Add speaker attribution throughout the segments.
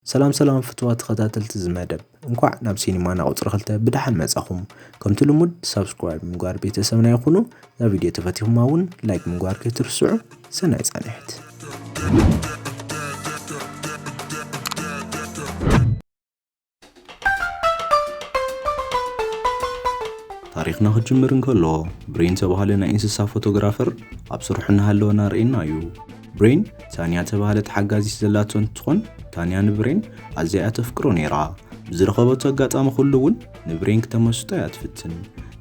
Speaker 1: سلام فتوات خداتلت زمادب انكوع ناب سينما قطر خلته بدحن مصاخم كمت لمود سبسكرايب مغوار بيتسبنا يكونوا لا فيديو تفاتيهم ماون لايك مغوار كترسعوا سنة صانحت تاريخنا خجمر نكلو برين تبهالنا انسسا فوتوغرافر ابصرحنا هلونا رئينا يو برين ثانية تبهالت حقازي زلاتون تخون تانيا نبرين أزياء تفكرو نيرا بزرخبوت أقاطام خلوون نبرين كتمسطا يتفتن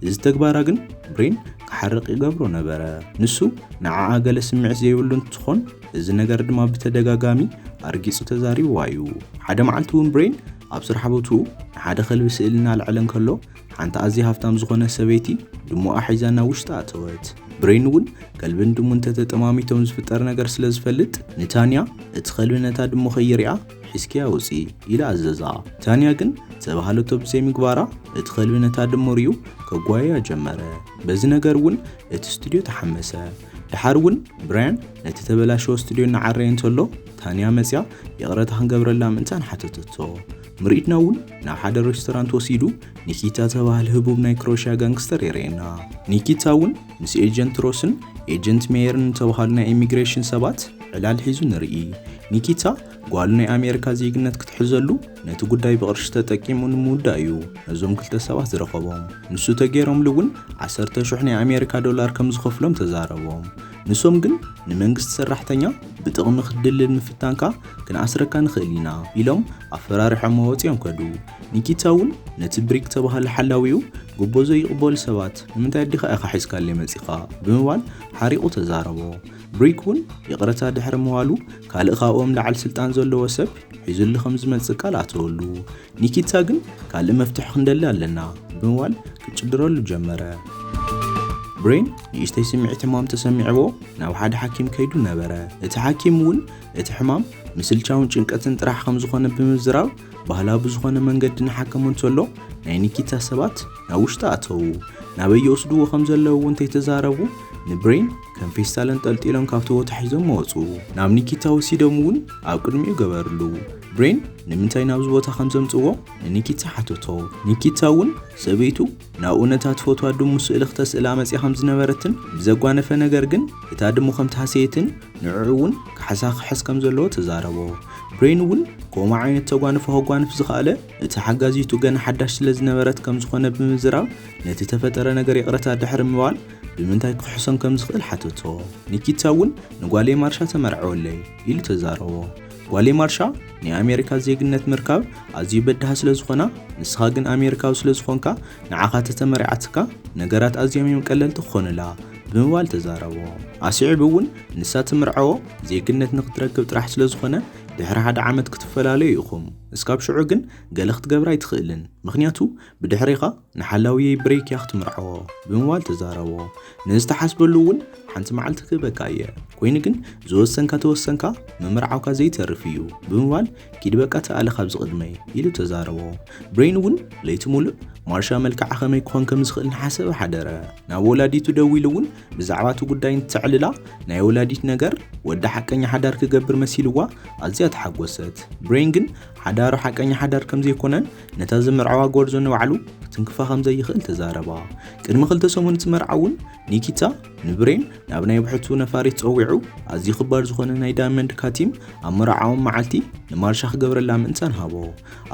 Speaker 1: إذا تكباراغن برين كحرق يقبرو نبرا نسو نعا أقل سمع زيولون تخون إذا نقرد ما بتدقاقامي أرقيسو تزاري وايو حدا معلتون برين أبصر حبوتو حدا خلو سئلنا العلن كله حانت أزي هفتام زخونة سبيتي دمو أحيزانا وشتا أتوات برينون قلبن دمون تتمامي تونز فتر نقر سلز فلت نتانيا اتخلونا دمو خيريا حسكيا وسي إلى أززا تانيا قن تبهالو توب سيمي قبارا اتخلونا دمو ريو كقوايا جمرة بزي نقرون اتستوديو تحمسا لحارون برين نتتبلاشو استوديو نعرين تولو تانيا مسيا يغرتها نقبر اللام انتان حتتتو مريدنا ون نا حدا ريستورانت وسيدو نيكيتا تبهال هبوب ناي كروشيا غانغستر يرينا نيكيتا ون مس ايجنت روسن ايجنت ميرن تبهالنا ايميغريشن سبات علال حيزو نرئي نيكيتا قالنا امريكا زيغنت كتحزلو نتو قداي بقرش تتقيمون مودايو نزوم كلتا سبات زرقبهم نسو تغيرهم لون 10 شحنة امريكا دولار كم زخفلهم تزاربهم نسوم جن نمنجست سرحتنيا بتقوم خدل المفتانكا كن عسركا نخلينا إلهم أفرار حموات يوم كدو نيكيتاون نتبريك تبها الحلاويو قبوزو يقبول سوات من تعديخ أخا حسكا اللي مسيقا بموال حريقو تزاربو بريكون يقرتا دحر موالو كالإخاوهم لعال سلطان زولو وسب حيزو لخمز ملسكا لاتولو نيكيتا جن كالي مفتح خندلا لنا بموال كتشدرولو جمرة برين يشتي سمع تمام تسمعو ناو حد حكيم كيدو نبره اتحكيم ون اتحمام مثل چاون چنقتن طرح خم زخونه بمزراو ባህላ ብዙኾነ መንገድ ንሓከሙን ተሎ ናይ ኒኪታ ሰባት ናውሽታ ኣተው ናበይ ይወስዱ ከም ዘለዉ እንተ ተዛረቡ ንብሬን ከም ፌስታልን ጠልጢሎም ካብቶ ተሒዞም ወፁ ናብ ኒኪታ ወሲዶምውን ኣብ ቅድሚኡ ገበርሉ ብሬን ንምንታይ ናብ ዝቦታ ከም ዘምጽዎ ንኒኪታ ሓተቶ ኒኪታውን ሰበይቱ ናብ ኡነታት ፎቶ ኣድሙ ስእሊ ክተስእላ መጽያ ከም ዝነበረትን ብዘጓነፈ ነገር ግን እታ ድሙ ከም ተሓሰየትን ንዕውን ክሓሳኽሕስ ከም ዘለዎ ተዛረቦ ብሬንውን ኮማ ዓይነት ተጓንፎ ሆጓንፍ ዝኻለ እቲ ሓጋዚቱ ገና ሓዳሽ ስለ ዝነበረት ከም ዝኾነ ብምዝራብ ነቲ ተፈጠረ ነገር ይቕረታ ድሕር ምባል ብምንታይ ክሕሶን ከም ዝኽእል ሓተቶ ኒኪታውን ንጓሌ ማርሻ ተመርዐወለይ ኢሉ ተዛረቦ ጓሌ ማርሻ ንኣሜሪካ ዜግነት ምርካብ ኣዝዩ በዳህ ስለ ዝኾና ንስኻ ግን ኣሜሪካዊ ስለ ዝኾንካ ንዓኻ ተመርዓትካ ነገራት ኣዝዮም ይምቀለልቲ ክኾኑላ ብምባል ተዛረቦ ኣስዒብውን ንሳ ትምርዐዎ ዜግነት ንኽትረክብ ጥራሕ ስለ ዝኾነ ድሕሪ ሓደ ዓመት ክትፈላለዩ ኢኹም እስካብ ሽዑ ግን ገለ ክትገብራ ይትኽእልን ምኽንያቱ ብድሕሪኻ ንሓላዊ ብሬክ ያኽትምርዐዎ ብምባል ተዛረቦ ንዝተሓስበሉ እውን ሓንቲ መዓልቲ ክበካ እየ ኮይኑ ግን ዝወሰንካ ተወሰንካ ምምርዓውካ ዘይተርፍ እዩ ብምባል ኪድበቃ ተኣለ ካብ ዝቕድመይ ኢሉ ተዛረቦ ብሬን እውን ለይቲ ሙሉእ ማርሻ መልክዓ ኸመይ ክኾን ከም ዝኽእል ንሓሰበ ሓደረ ናብ ወላዲቱ ደው ኢሉ እውን ብዛዕባቱ ጉዳይ እንትዕልላ ናይ ወላዲት ነገር ወዳ ሓቀኛ ሓዳር ክገብር መሲልዋ ኣዝያ ተሓጎሰት ብሬን ግን ሓዳሩ ሓቀኛ ሓዳር ከም ዘይኮነን ነታ ዝምርዓዋ ጎርዞ ንባዕሉ ክትንክፋ ከም ዘይኽእል ተዛረባ ቅድሚ ክልተ ሰሙን ትመርዓውን ኒኪታ ንብሬን ናብ ናይ ብሕቱ ነፋሪት ፀዊዑ ኣዝዩ ክባር ዝኾነ ናይ ዳይመንድ ካቲም ኣብ መርዓውን መዓልቲ ንማርሻ ክገብረላ ምእንታን ሃቦ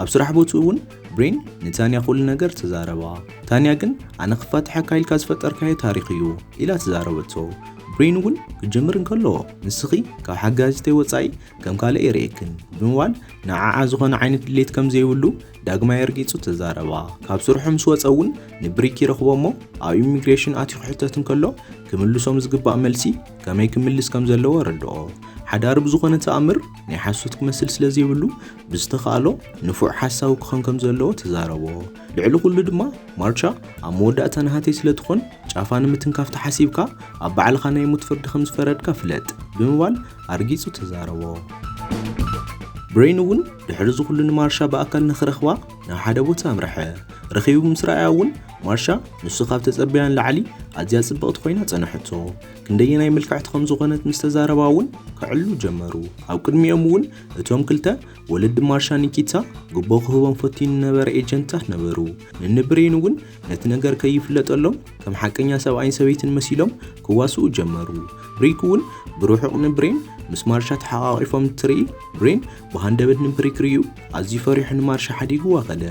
Speaker 1: ኣብ ስራሕ ቦትኡ እውን ብሬን ንታንያ ኩሉ ነገር ተዛረባ ታንያ ግን ኣነ ክፋትሐካ ኢልካ ዝፈጠርካዮ ታሪኽ እዩ ኢላ ተዛረበቶ ብሬን እውን ክጅምር እንከሎ ንስኺ ካብ ሓጋዚተይ ወፃኢ ከም ካልእ የርእየክን ብምባል ንዓዓ ዝኾነ ዓይነት ድሌት ከም ዘይብሉ ዳግማ የርጊጹ ተዛረባ ካብ ስርሖም ስወፀውን ንብሪክ ይረኽቦሞ ኣብ ኢሚግሬሽን ኣትዩ ክሕተት እንከሎ ክምልሶም ዝግባእ መልሲ ከመይ ክምልስ ከም ዘለዎ ረድኦ ሓዳር ብዝኾነ ተኣምር ናይ ሓሶት ክመስል ስለ ዘይብሉ ብዝተኻእሎ ንፉዕ ሓሳቡ ክኾን ከም ዘለዎ ተዛረቦ ልዕሊ ኩሉ ድማ ማርቻ ኣብ መወዳእታ ናሃተይ ስለ ትኾን ጫፋ ንምትንካፍ ተሓሲብካ ኣብ ባዕልኻ ናይ ሞት ፍርዲ ከም ዝፈረድካ ፍለጥ ብምባል ኣርጊጹ ተዛረቦ ብሬን እውን ድሕሪ ዝኩሉ ንማርሻ በኣካል ንኽረኽባ ናብ ሓደ ቦታ ኣምርሐ ረኺቡ ምስ ረኣያውን ማርሻ ንሱ ካብ ተጸበያን ላዕሊ ኣዝያ ጽብቕቲ ኮይና ጸንሐቶ ክንደየናይ ምልክዕቲ ከም ዝኾነት ምስ ተዛረባውን ክዕሉ ጀመሩ ኣብ ቅድሚኦም እውን እቶም ክልተ ወለዲ ማርሻ ኒኪታ ግቦ ክህቦም ፈቲኑ ነበረ ኤጀንታት ነበሩ ንብሬን እውን ነቲ ነገር ከይፍለጠሎም ከም ሓቀኛ ሰብኣይን ሰበይትን መሲሎም ክዋስኡ ጀመሩ ብሪክ እውን ብሩሑቕ ንብሬን ምስ ማርሻ ተሓቋቂፎም ትርኢ ብሬን ብሃንደበት ንብሪክ ርዩ ኣዝዩ ፈሪሑ ንማርሻ ሓዲጉ ዋኸለ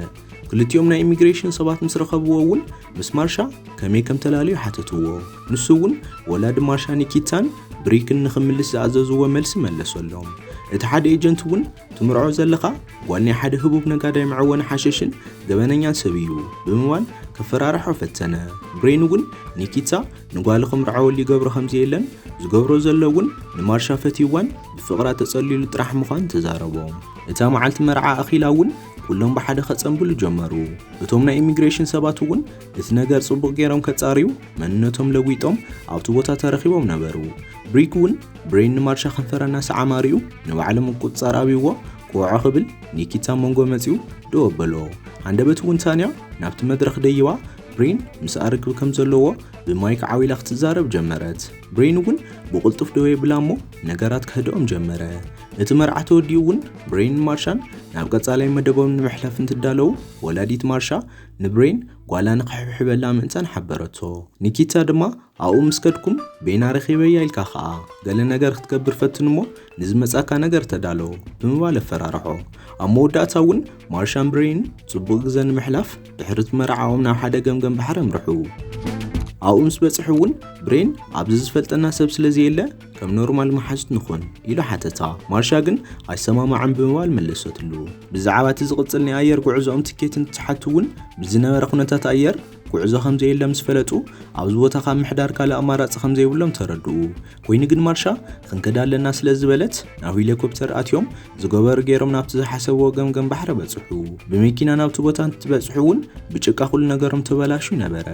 Speaker 1: ክልቲኦም ናይ ኢሚግሬሽን ሰባት ምስ ረኸብዎ እውን ምስ ማርሻ ከመይ ከም ተላለዩ ሓተትዎ ንሱ እውን ወላዲ ማርሻ ኒኪታን ብሪክን ንኽምልስ ዝኣዘዝዎ መልሲ መለሰሎም እቲ ሓደ ኤጀንት እውን ትምርዖ ዘለኻ ጓል ናይ ሓደ ህቡብ ነጋዳይ መዕወነ ሓሸሽን ገበነኛን ሰብ እዩ ብምባል ከፈራርሖ ፈተነ ብሬን እውን ኒኪታ ንጓልኹም ርዓወሊ ይገብሮ ከምዘየለን ዝገብሮ ዘሎ እውን ንማርሻ ፈቲዋን ብፍቕራ ተጸሊሉ ጥራሕ ምዃን ተዛረቦም እታ መዓልቲ መርዓ ኣኺላ እውን ኩሎም ብሓደ ኸጸንብሉ ጀመሩ እቶም ናይ ኢሚግሬሽን ሰባት እውን እቲ ነገር ጽቡቕ ገይሮም ከጻርዩ መንነቶም ለዊጦም ኣብቲ ቦታ ተረኺቦም ነበሩ ብሪክ እውን ብሬን ንማርሻ ከንፈረና ሰዓማርዩ ንባዕሎም ቁጻር ኣብይዎ ክውዖ ክብል ኒኪታ መንጎ መጺኡ ደው ኣበሎ አንደበት እውን ታንያ ናብቲ መድረኽ ደይዋ ብሬን ምስ ኣርክብ ከም ዘለዎ ብማይክ ዓዊላ ክትዛረብ ጀመረት ብሬን እውን ብቁልጡፍ ደው ይብላሞ ነገራት ከህደኦም ጀመረ እቲ መርዓ ተወዲኡ እውን ብሬን ማርሻን ናብ ቀጻላይ መደቦም ንምሕላፍ እንትዳለው ወላዲት ማርሻ ንብሬን ጓላ ንኽሕብሕበላ ምእንታን ሓበረቶ ኒኪታ ድማ ኣብኡ ምስ ከድኩም ቤና ረኺበያ ኢልካ ኸኣ ገለ ነገር ክትገብር ፈትንሞ ንዝመጻካ ነገር ተዳሎ ብምባል ኣፈራርሖ ኣብ መወዳእታ እውን ማርሻን ብሬን ጽቡቕ ግዜ ንምሕላፍ ድሕሪ መርዓኦም ናብ ሓደ ገምገም ባሕሪ ኣምርሑ ኣብኡ ምስ በጽሑ እውን ብሬን ኣብዚ ዝፈልጠና ሰብ ስለዘየለ ከም ኖርማል መሓዙት ንኹን ኢሉ ሓተታ ማርሻ ግን ኣይሰማማዕን ብምባል መለሰትሉ ብዛዕባ እቲ ዝቕጽል ናይ ኣየር ጉዕዞኦም ትኬትን ትሓቱ እውን ብዝነበረ ኩነታት ኣየር ጉዕዞ ከም ዘየለም ዝፈለጡ ኣብዚ ቦታ ካብ ምሕዳር ካልእ ኣማራጺ ከም ዘይብሎም ተረድኡ ኮይኑ ግን ማርሻ ክንከዳ ኣለና ስለ ዝበለት ናብ ሄሊኮፕተር ኣትዮም ዝገበሩ ገይሮም ናብቲ ዝሓሰብዎ ገምገም ባሕሪ በጽሑ ብመኪና ናብቲ ቦታ እንትበጽሑ እውን ብጭቃ ኩሉ ነገሮም ተበላሹ ነበረ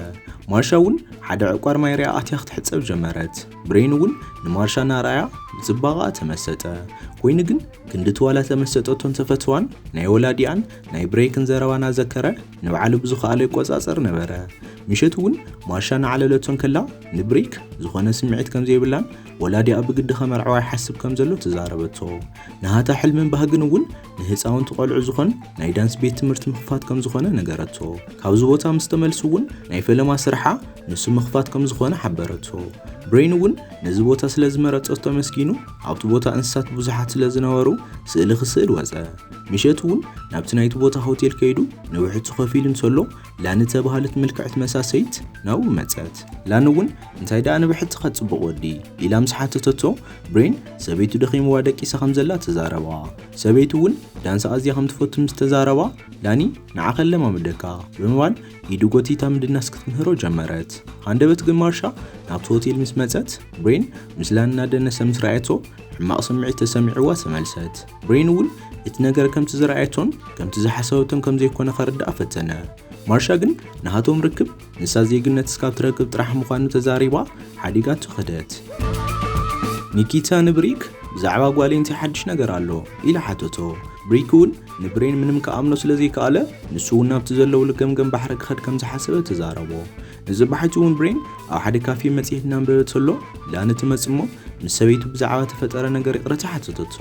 Speaker 1: ማርሻ እውን ሓደ ዕቋር ማይ ርያ ኣትያ ክትሕጸብ ጀመረት ብሬን እውን ንማርሻ ናርኣያ ብጽባቐ ተመሰጠ ኮይኑ ግን ክንዲ ተዋላ ተመሰጠቶን ተፈትዋን ናይ ወላዲያን ናይ ብሬክን ዘረባና ዘከረ ንባዕሉ ብዙኻለ ይቆጻጸር ነበረ ምሸት እውን ማርሻ ንዓለለቶን ከላ ንብሬክ ዝኾነ ስምዒት ከም ዘይብላን ወላዲያ ብግዲ ከመርዓዋ ይሓስብ ከም ዘሎ ተዛረበቶ ንሃታ ሕልምን ባህግን እውን ንህፃውንቲ ቆልዑ ዝኾን ናይ ዳንስ ቤት ትምህርቲ ምኽፋት ከም ዝኾነ ነገረቶ ካብዚ ቦታ ምስ ተመልሱ እውን ናይ ፈለማ ስርሓ ንሱ ምኽፋት ከም ዝኾነ ሓበረቶ ብሬን እውን ነዚ ቦታ ስለ ዝመረጸቶ መስኪኑ ኣብቲ ቦታ እንስሳት ብዙሓት ስለ ዝነበሩ ስእሊ ክስእል ወፀ ምሸት እውን ናብቲ ናይቲ ቦታ ሆቴል ከይዱ ንውሕቱ ከፊል እንተሎ ላኒ ተባሃለት ምልክዕት መሳሰይት ናው መጸት ላኒ እውን እንታይ ዳ ንብሕቲ ከጽብቕ ወዲ ኢላ ምስ ሓተተቶ ብሬን ሰበይቱ ደኺምዋ ደቂሳ ከም ዘላ ተዛረባ ሰበይቱ እውን ዳንስ ኣዝያ ከም ትፈቱ ምስ ተዛረባ ላኒ ንዓኸለማ ምደካ ብምባል ኢዱ ጎቲታ ምድናስ ክትምህሮ ጀመረት አንደበት ግን ማርሻ ናብቲ ሆቴል ምስ መጸት ብሬን ምስ ላኒ እናደነሰ ምስ ረኣየቶ ሕማቕ ስምዒት ተሰሚዕዋ ተመልሰት ብሬን እውን እቲ ነገር ከምቲ ዝረኣየቶን ከምቲ ዝሓሰበቶን ከም ዘይኮነ ከርዳእ ፈተነ ማርሻ ግን ንሃቶም ርክብ ንሳ ዜግነት ስካብ ትረክብ ጥራሕ ምዃኑ ተዛሪባ ሓዲጋቱ ኸደት ኒኪታ ንብሪክ ብዛዕባ ጓሌ እንታይ ሓድሽ ነገር ኣሎ ኢላ ሓተቶ ብሪክ እውን ንብሬን ምንም ከኣምኖ ስለ ዘይከኣለ ንሱ እውን ናብቲ ዘለዎ ገምገም ባሕሪ ክኸድ ከም ዝሓሰበ ተዛረቦ እዚ ባሕቲ እውን ብሬን ኣብ ሓደ ካፌ መጽሔት እናንበበተሎ ላኒ ትመጽሞ ምስ ሰበይቱ ብዛዕባ ተፈጠረ ነገር ይቕረታ ሓተተቶ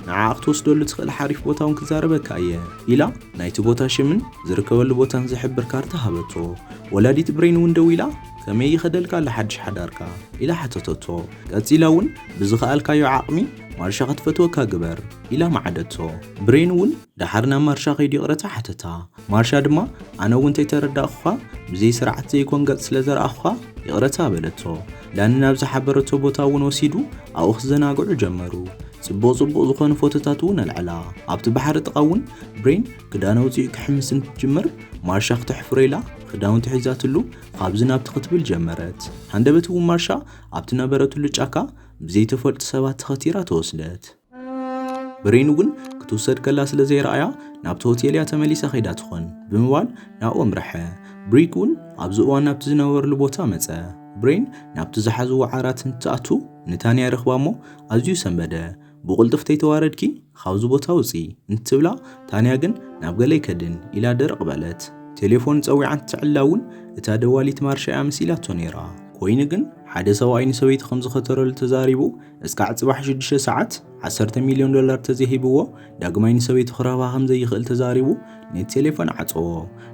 Speaker 1: ንዓኣ ክትወስደሉ ትኽእል ሓሪፍ ቦታ እውን ክዛረበካ እየ ኢላ ናይቲ ቦታ ሽምን ዝርከበሉ ቦታን ዝሕብር ካርታ ሃበቶ ወላዲት ብሬን እውን ደው ኢላ ከመይ ይኸደልካ ለሓድሽ ሓዳርካ ኢላ ሓተተቶ ቀጺላ እውን ብዝኸኣልካዮ ዓቕሚ ማርሻ ክትፈትወካ ግበር ኢላ ማዓደቶ ብሬን እውን ዳሓርና ማርሻ ከይዲ ይቕረታ ሓተታ ማርሻ ድማ ኣነ እውን እንተይተረዳእኹኻ ብዘይ ስርዓት ዘይኮን ገጽ ስለ ዘረኣኹኻ ይቕረታ በለቶ ላኒ ናብ ዝሓበረቶ ቦታ እውን ወሲዱ ኣብኡ ክዘናግዑ ጀመሩ ጽቡቕ ዝኾኑ ፎቶታት እውን ኣልዕላ ኣብቲ ባሕሪ ጥቓ እውን ብሬን ክዳን ኣውፂኡ ክሕምስ እንትጅምር ማርሻ ክትሕፍሮ ኢላ ክዳውንቲ ሒዛትሉ ካብዚ ናብቲ ክትብል ጀመረት አንደበት እውን ማርሻ ኣብቲ ነበረትሉ ጫካ ብዘይተፈልጡ ሰባት ተኸቲራ ተወስደት ብሬን እውን ክትውሰድ ከላ ስለ ዘይረኣያ ናብቲ ሆቴልያ ተመሊሳ ኸይዳ ትኾን ብምባል ናብኡ ኣምርሐ ብሪክ እውን ኣብዚ እዋን ናብቲ ዝነበረሉ ቦታ መጸ ብሬን ናብቲ ዝሓዝዎ ዓራት እንትኣቱ ንታንያ ረኽባ እሞ ኣዝዩ ሰንበደ ብቕልጥፍተይ ተዋረድኪ ካብዚ ቦታ ውፂ እንትብላ ታንያ ግን ናብ ገለ ይከድን ኢላ ደረቕ በለት ቴሌፎን ፀዊዓን ትዕላውን እታ ደዋሊት ማርሻ እያ መሲላቶ ነይራ ኮይኑ ግን ሓደ ሰብኣይ ንሰበይቲ ከም ዝኸተረሉ ተዛሪቡ እስካዕ ጽባሕ 6 ሰዓት $10 ሚልዮን ተዘሂብዎ ዳግማይ ንሰበይቲ ክረኽባ ከም ዘይኽእል ተዛሪቡ ነቲ ቴሌፎን ዓፀዎ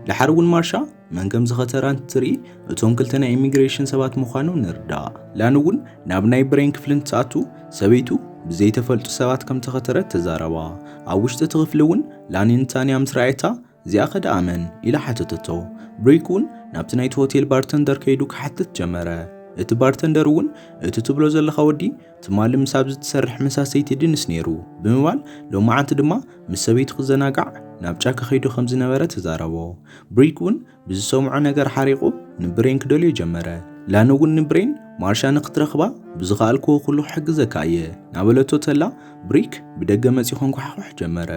Speaker 1: ድሓር እውን ማርሻ መን ከም ዝኸተራን ትርኢ እቶም ክልተ ናይ ኢሚግሬሽን ሰባት ምዃኖም ንርዳእ ላን እውን ናብ ናይ ብሬን ክፍሊ እንትኣቱ ሰበይቱ ብዘይተፈልጡ ሰባት ከም ተኸተረት ተዛረባ ኣብ ውሽጢ እቲ ክፍሊ እውን ላኒን ታንያ ምስ ረኣየታ እዚኣ ኸ ደኣመን ኢላ ሓተተቶ ብሬክ እውን ናብቲ ናይቲ ሆቴል ባርተንደር ከይዱ ክሓትት ጀመረ እቲ ባርተንደር እውን እቲ ትብሎ ዘለኻ ወዲ ትማሊ ምሳብ ዝትሰርሕ መሳሰይቲ ድንስ ነይሩ ብምባል ሎማዓንቲ ድማ ምስ ሰበይቱ ክዘናጋዕ ናብ ጫካ ከይዱ ከም ዝነበረ ተዛረቦ ብሬክ እውን ብዝሰምዖ ነገር ሓሪቑ ንብሬን ክደልዮ ጀመረ ላን እውን ንብሬን ማርሻ ንኽትረኽባ ብዝኻኣልክዎ ኩሉ ክሕግዘካ እየ ናበለቶ ተላ ብሬክ ብደገ መፂኡ ከንኳሕኩሕ ጀመረ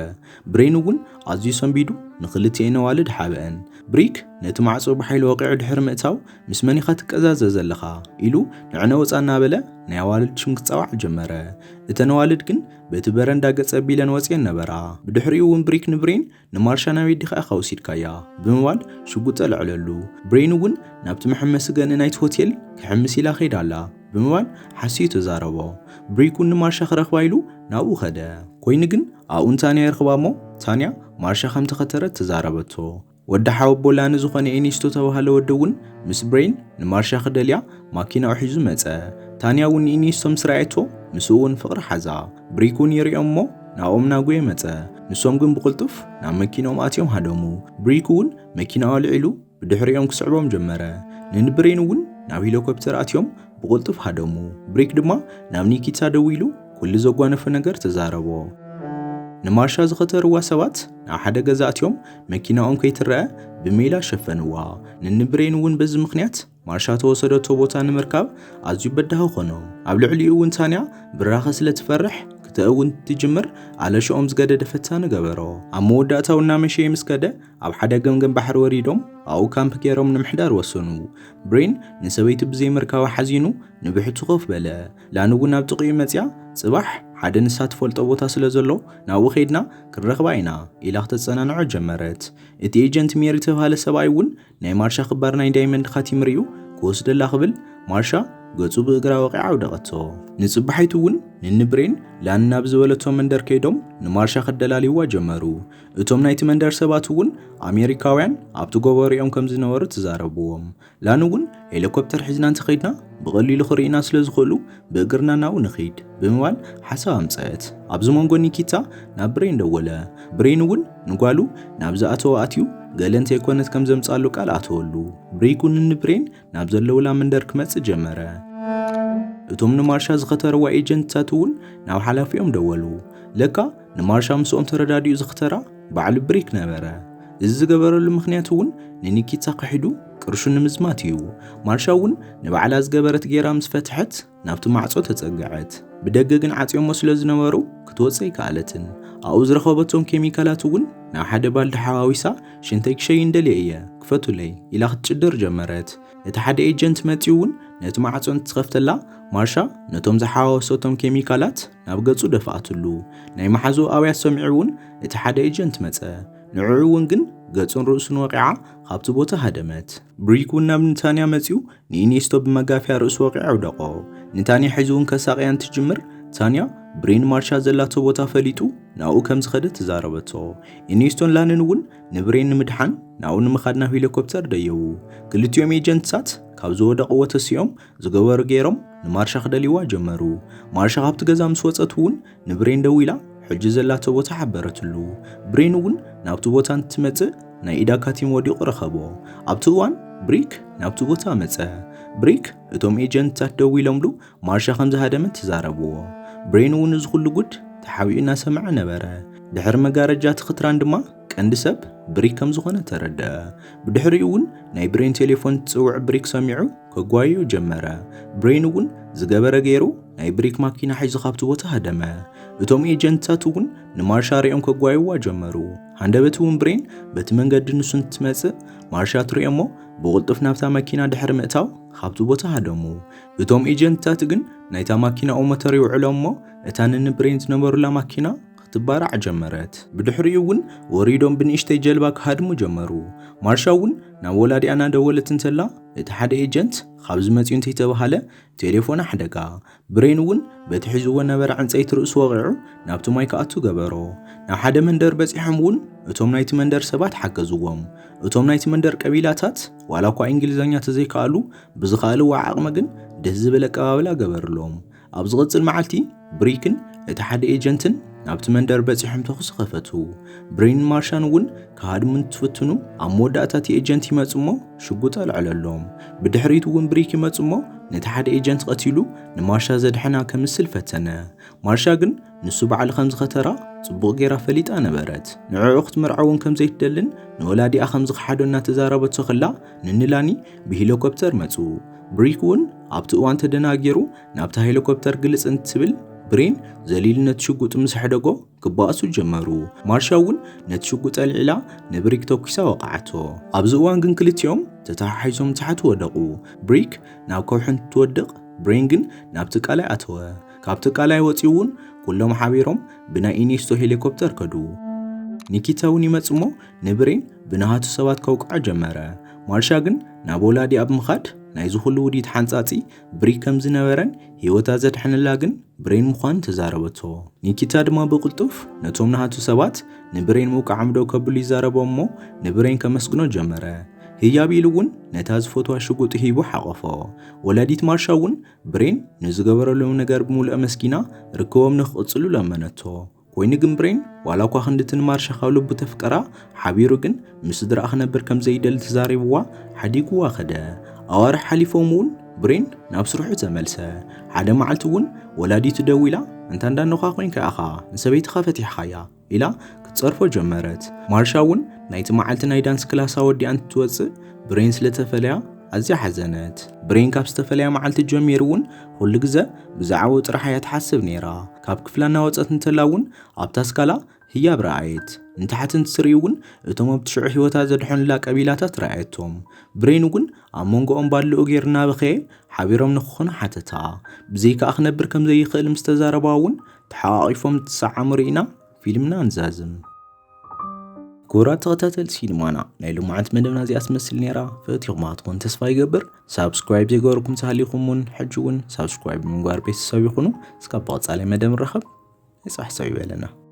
Speaker 1: ብሬን እውን ኣዝዩ ሰንቢዱ ንኽልቲአን ኣዋልድ ሓበአን ብሬክ ነቲ ማዕጾ ብሓይሊ ወቂዑ ድሕሪ ምእታው ምስ መን ኢኻ ትቀዛዘ ዘለኻ ኢሉ ንዕነ ወፃ እናበለ ናይ ኣዋልድ ሽም ክፀዋዕ ጀመረ እተን ኣዋልድ ግን በቲ በረንዳ ገጸ ኣቢለን ወፂአን ነበራ ብድሕሪኡ እውን ብሬክ ንብሬን ንማርሻ ናበይ ዲኻ ኢኻ ወሲድካያ ብምባል ሽጉጥ ኣልዕለሉ ብሬን እውን ናብቲ መሐመሲ ገኒ ናይቲ ሆቴል ክሕምስ ኢላ ኸይዳ ኣላ ብምባል ሓሲዩ ተዛረቦ ብሬክ እውን ንማርሻ ክረኽባ ኢሉ ናብኡ ኸደ ኮይኑ ግን ኣብኡን ታንያ ይርኽባ እሞ ታንያ ማርሻ ከም ተኸተረት ተዛረበቶ ወዲ ሓወቦ ላኒ ዝኾነ ኤኒስቶ ተባሃለ ወዲ እውን ምስ ብሬን ንማርሻ ክደልያ ማኪናኡ ሒዙ መፀ ታንያ እውን ኤኒስቶ ምስ ረኣየቶ ምስኡ እውን ፍቕሪ ሓዛ ብሬክ እውን ይሪኦም እሞ ናብኦም ናጉየ መፀ ንሶም ግን ብቕልጡፍ ናብ መኪኖም ኣትዮም ሃደሙ ብሬክ እውን መኪናኡ ኣልዒሉ ብድሕሪኦም ክስዕቦም ጀመረ ንብሬን እውን ናብ ሄሊኮፕተር ኣትዮም ብቕልጡፍ ሃደሙ ብሬክ ድማ ናብ ኒኪታ ደው ኢሉ ኩሉ ዘጓነፈ ነገር ተዛረቦ ንማርሻ ዝኸተርዋ ሰባት ናብ ሓደ ገዛ ኣትዮም መኪናኦም ከይትረአ ብሜላ ሸፈንዋ ንብሬን እውን በዚ ምኽንያት ማርሻ ተወሰደቶ ቦታ ንምርካብ ኣዝዩ በዳህ ኾኖ ኣብ ልዕሊኡ እውን ታንያ ብራኸ ስለ ትፈርሕ ክትእውን ትጅምር ኣለሽኦም ዝገደደ ፈታኒ ገበሮ ኣብ መወዳእታው እናመሸየ ምስ ከደ ኣብ ሓደ ገምገም ባሕሪ ወሪዶም ኣብኡ ካምፕ ገይሮም ንምሕዳር ወሰኑ ብሬን ንሰበይቲ ብዘይ ምርካባ ሓዚኑ ንብሕቱ ኮፍ በለ ላን እውን ናብ ጥቂኡ መፅያ ጽባሕ ሓደ ንሳ ትፈልጦ ቦታ ስለ ዘሎ ናብኡ ኸይድና ክንረኽባ ኢና ኢላ ክትፀናንዖ ጀመረት እቲ ኤጀንት ሜሪ ተባሃለ ሰብኣይ እውን ናይ ማርሻ ክባር ናይ ዳይመንድ ኻቲም ርዩ ክወስደላ ክብል ማርሻ ገጹ ብእግራ ወቂዓ ወደቐቶ ንጽባሒቱ እውን ንብሬን ላን ናብ ዝበለቶ መንደር ከይዶም ንማርሻ ክደላልይዋ ጀመሩ እቶም ናይቲ መንደር ሰባት እውን ኣሜሪካውያን ኣብቲ ጎበሪኦም ከም ዝነበሩ ተዛረብዎም ላን እውን ሄሊኮፕተር ሒዝና እንተኸይድና ብቐሊሉ ክርኢና ስለ ዝኽእሉ ብእግርና ናብኡ ንኸይድ ብምባል ሓሳብ ኣምፀት ኣብዚ መንጎ ኒኪታ ናብ ብሬን ደወለ ብሬን እውን ንጓሉ ናብ ዝኣተወ ኣትዩ ገለ እንተይኮነት ከም ዘምፃሉ ቃል ኣተወሉ ብሬክ እውን ንብሬን ናብ ዘለውላ መንደር ክመፅእ ጀመረ እቶም ንማርሻ ዝኸተርዋ ኤጀንትታት እውን ናብ ሓላፊኦም ደወሉ ለካ ንማርሻ ምስኦም ተረዳዲኡ ዝኽተራ በዓል ብሬክ ነበረ እዚ ዝገበረሉ ምኽንያት እውን ንኒኪታ ክሒዱ ቅርሹ ንምዝማት እዩ ማርሻ እውን ንባዕላ ዝገበረት ጌራ ምስ ፈትሐት ናብቲ ማዕጾ ተጸግዐት ብደገ ግን ዓጽዮሞ ስለ ዝነበሩ ክትወፅእ ይከኣለትን ኣብኡ ዝረኸበቶም ኬሚካላት እውን ናብ ሓደ ባልዲ ሓዋዊሳ ሽንተይ ክሸይ እንደልየ እየ ክፈቱለይ ኢላ ክትጭድር ጀመረት እቲ ሓደ ኤጀንት መፂኡ እውን ነቲ ማዕጾ እንትኸፍተላ ማርሻ ነቶም ዝሓዋወሰቶም ኬሚካላት ናብ ገጹ ደፋኣትሉ ናይ ማሓዞ ኣውያት ሰሚዑ እውን እቲ ሓደ ኤጀንት መፀ ንዕኡ እውን ግን ገጹን ርእሱን ወቂዓ ካብቲ ቦታ ሃደመት ብሬክ እውን ናብ ንታንያ መፂኡ ንኢኒስቶ ብመጋፍያ ርእሱ ወቂዓ ወደቆ ንታንያ ሒዙ እውን ከሳቅያ እንትጅምር ታንያ ብሬን ማርሻ ዘላቶ ቦታ ፈሊጡ ናብኡ ከም ዝኸደ ተዛረበቶ ኢኒስቶን ላንን እውን ንብሬን ንምድሓን ናብኡ ንምኻድ ናብ ሄሊኮፕተር ደየቡ ክልቲኦም ኤጀንትታት ካብ ዝወደቕዎ ተሲኦም ዝገበሩ ገይሮም ንማርሻ ክደልይዋ ጀመሩ ማርሻ ካብቲ ገዛ ምስ ወፀት እውን ንብሬን ደው ኢላ ሕጂ ዘላቶ ቦታ ሓበረትሉ ብሬን እውን ናብቲ ቦታ እንትመፅእ ናይ ኢዳ ካቲም ወዲቑ ረኸቦ ኣብቲ እዋን ብሬክ ናብቲ ቦታ መፀ ብሬክ እቶም ኤጀንትታት ደው ኢሎምሉ ማርሻ ከም ዝሃደመት ተዛረብዎ ብሬን እውን እዚ ኩሉ ጉድ ተሓቢኡ እናሰምዐ ነበረ ድሕሪ መጋረጃ ትኽትራን ድማ ቀንዲ ሰብ ብሬክ ከም ዝኾነ ተረድአ ብድሕሪኡ እውን ናይ ብሬን ቴሌፎን ትፅውዕ ብሬክ ሰሚዑ ከጓዩ ጀመረ ብሬን እውን ዝገበረ ገይሩ ናይ ብሬክ ማኪና ሒዙ ካብቲ ቦታ ሃደመ እቶም ኤጀንትታት እውን ንማርሻ ሪኦም ከጓይዋ ጀመሩ። ሃንደበት እውን ብሬን በቲ መንገዲ ንሱን ትመጽእ ማርሻ ትሪኦሞ ብቕልጡፍ ናብታ መኪና ድሕሪ ምእታው ካብቲ ቦታ ሃደሙ። እቶም ኤጀንትታት ግን ናይታ ማኪና ኦሞተር ይውዕሎሞ እታ ንብሬን ዝነበሩላ ማኪና ክትባራዕ ጀመረት። ብድሕሪኡ እውን ወሪዶም ብንእሽተይ ጀልባ ክሃድሙ ጀመሩ። ማርሻ እውን ናብ ወላዲኣ እናደወለት እንተላ እቲ ሓደ ኤጀንት ካብዚ መጺኡ እንተይተባሃለ ቴሌፎን ኣሕደጋ። ብሬን እውን በቲ ሒዝዎ ነበረ ዕንፀይቲ ርእሱ ወቂዑ ናብቲ ማይ ከኣቱ ገበሮ። ናብ ሓደ መንደር በፂሖም እውን እቶም ናይቲ መንደር ሰባት ሓገዝዎም። እቶም ናይቲ መንደር ቀቢላታት ዋላ እኳ እንግሊዝኛ ተዘይከኣሉ ብዝኸኣልዎ ዓቕሚ ግን ደስ ዝብል ኣቀባብላ ገበርሎም። ኣብ ዝቕፅል መዓልቲ ብሪክን እቲ ሓደ ኤጀንትን ናብቲ መንደር በፂሖም ተኹስ ከፈቱ። ብሬን ማርሻን እውን ካሃድሙ እንትፍትኑ ኣብ መወዳእታት ኤጀንት ይመጽሞ ሽጉጥ ኣልዕለሎም። ብድሕሪት እውን ብሪክ ይመጽሞ ነቲ ሓደ ኤጀንት ቀቲሉ ንማርሻ ዘድሕና ከምስል ፈተነ። ማርሻ ግን ንሱ በዓል ከም ዝኸተራ ጽቡቕ ጌራ ፈሊጣ ነበረት። ንዕዑ ክትመርዖ እውን ከም ዘይትደልን ንወላዲኣ ከም ዝኸሓዶ እናተዛረበቶ ኸላ ንንላኒ ብሄሊኮፕተር መጹ። ብሪክ እውን ኣብቲ እዋን ተደናጊሩ ናብታ ሄሊኮፕተር ግልጽ እንትብል ብሬን ዘሊል ነቲ ሽጉጥ ምስ ሕደጎ ክባኣሱ ጀመሩ። ማርሻ እውን ነቲ ሽጉጥ ኣልዒላ ንብሪክ ተኩሳ ወቃዓቶ። ኣብዚ እዋን ግን ክልቲኦም ተተሓሒዞም ታሕቲ ወደቑ። ብሪክ ናብ ከውሒ እንትወድቕ ብሬን ግን ናብቲ ቃላይ ኣተወ። ካብቲ ቃላይ ወፂኡ እውን ኩሎም ሓቢሮም ብናይ ኢኒስቶ ሄሊኮፕተር ከዱ። ኒኪታ እውን ይመጽሞ ንብሬን ብናሃቱ ሰባት ከውቅዓ ጀመረ። ማርሻ ግን ናብ ወላዲኣ ብምኻድ ናይ ዝኹሉ ውዲት ሓንጻጺ ብሪክ ከም ዝነበረን ህይወታ ዘድሕንላ ግን ብሬን ምዃኑ ተዛረበቶ። ኒኪታ ድማ ብቕልጡፍ ነቶም ናሃቱ ሰባት ንብሬን ምውቃዕ ምደው ከብሉ ይዛረቦሞ ንብሬን ከመስግኖ ጀመረ። ህያብ ኢሉ እውን ነታ ዝፈትዋ ሽጉጥ ሂቡ ሓቐፎ። ወላዲት ማርሻ እውን ብሬን ንዝገበረሎም ነገር ብምሉእ መስኪና ርክቦም ንኽቕጽሉ ለመነቶ። ኮይኑ ግን ብሬን ዋላ እኳ ክንድትን ማርሻ ካብ ልቡ ተፍቀራ ሓቢሩ ግን ምስ ስድራኣ ክነብር ከም ዘይደሊ ተዛሪብዋ ሓዲግዋ ኸደ። ኣዋርሕ ሓሊፎም እውን ብሬን ናብ ስርሑ ተመልሰ። ሓደ መዓልቲ እውን ወላዲቱ ደው ኢላ እንታ እንዳኖኻ ኮይንከ ኢኻ ንሰበይትኻ ፈቲሕኻያ ኢላ ክትጸርፎ ጀመረት። ማርሻ እውን ናይቲ መዓልቲ ናይ ዳንስ ክላሳ ወዲኣ እንትትወፅእ ብሬን ስለተፈለያ ኣዝያ ሓዘነት። ብሬን ካብ ዝተፈለያ መዓልቲ ጀሚሩ እውን ኩሉ ግዜ ብዛዕባ ጥራሕ እያ ትሓስብ ነይራ። ካብ ክፍላ እናወፀት እንተላ እውን ኣብታ ስካላ ህያብ ረኣየት። እንታሕቲ እንትትሪኢ እውን እቶም ኣብቲ ሽዑ ህይወታ ዘድሐኑላ ቀቢላታት ረኣየቶም። ብሬን እውን ኣብ መንጎኦም ባልኡ ጌር እናበኸየ ሓቢሮም ንኽኾኑ ሓተታ። ብዘይከኣ ክነብር ከም ዘይኽእል ምስ ተዛረባ እውን ተሓቋቒፎም ትሰዓሙ ርኢና ፊልምና ንዛዝም። كورات تغتاتل سينمانا نايلو معانت مدبنا زي أسمسل نيرا فاتيغ ماتكون تسفاي قبر سابسكرايب زي غوركم تهاليكم من حجون سابسكرايب من غوار بيس ساويخونو سكابات على مدام الرخب يصح ساوي لنا